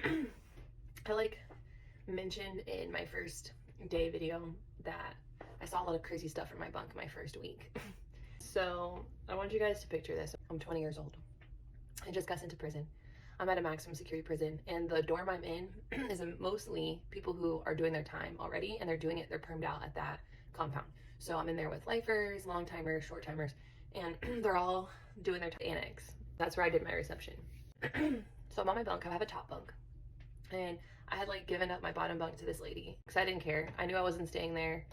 I like mentioned in my first day video that I saw a lot of crazy stuff from my bunk my first week. So I want you guys to picture this. I'm 20 years old. I just got sent to prison. I'm at a maximum security prison, and the dorm I'm in is mostly people who are doing their time already, and they're permed out at that compound. So I'm in there with lifers, long timers, short timers, and they're all doing their annex. That's where I did my reception. So I'm on my bunk. I have a top bunk, and I had like given up my bottom bunk to this lady because I didn't care. I knew I wasn't staying there.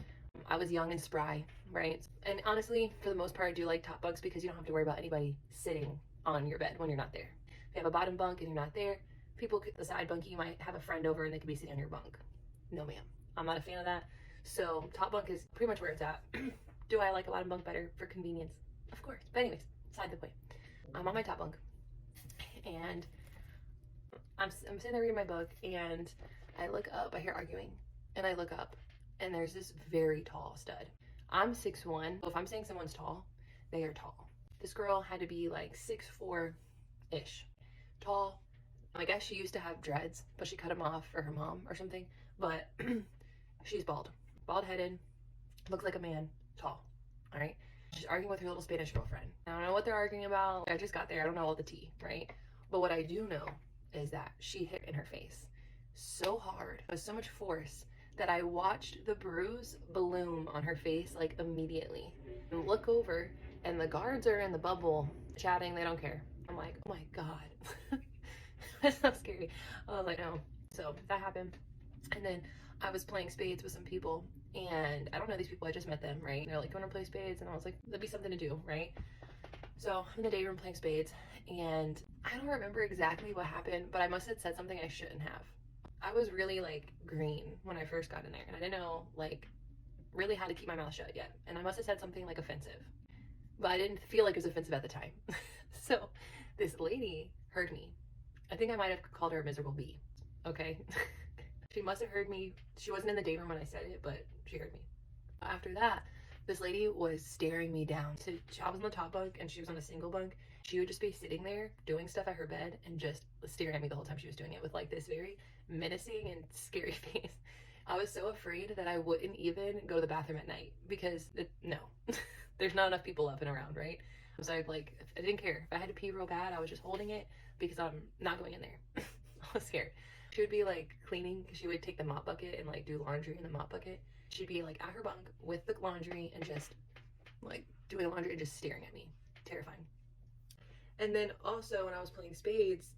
I was young and spry, right? And honestly, for the most part, I do like top bunks because you don't have to worry about anybody sitting on your bed when you're not there. If you have a bottom bunk and you're not there, the side bunk, you might have a friend over and they could be sitting on your bunk. No, ma'am. I'm not a fan of that. So top bunk is pretty much where it's at. Do I like a bottom bunk better for convenience? Of course. But anyways, beside the point. I'm on my top bunk and I'm sitting there reading my book, and I look up, I hear arguing, and I look up, and there's this very tall stud. I'm 6'1". So if I'm saying someone's tall, they are tall. This girl had to be like 6'4"-ish. Tall. I guess she used to have dreads, but she cut them off for her mom or something. But she's bald. Bald-headed, looks like a man, tall. All right? She's arguing with her little Spanish girlfriend. I don't know what they're arguing about. I just got there. I don't know all the tea, right? But what I do know is that she hit in her face so hard with so much force that I watched the bruise bloom on her face like immediately. And look over, and the guards are in the bubble chatting. They don't care. I'm like, oh my god. That's so scary. I was like, no. So that happened. And then I was playing spades with some people, and I don't know these people. I just met them, right? And they're like, you want to play spades? And I was like, that'd be something to do, right? So I'm in the day room playing spades, and I don't remember exactly what happened, but I must have said something I shouldn't have. I was really like green when I first got in there, and I didn't know like really how to keep my mouth shut yet. And I must have said something like offensive, but I didn't feel like it was offensive at the time. So this lady heard me. I think I might have called her a miserable bee. Okay. She must have heard me. She wasn't in the day room when I said it, but she heard me. After that, this lady was staring me down. So I was on the top bunk and she was on a single bunk. She would just be sitting there doing stuff at her bed and just staring at me the whole time she was doing it with like this very menacing and scary face. I was so afraid that I wouldn't even go to the bathroom at night because no, there's not enough people up and around, right? So I didn't care. If I had to pee real bad, I was just holding it because I'm not going in there. I was scared. She would be like cleaning. She would take the mop bucket and like do laundry in the mop bucket. She'd be like at her bunk with the laundry and just like doing laundry and just staring at me. Terrifying. And then also when I was playing spades,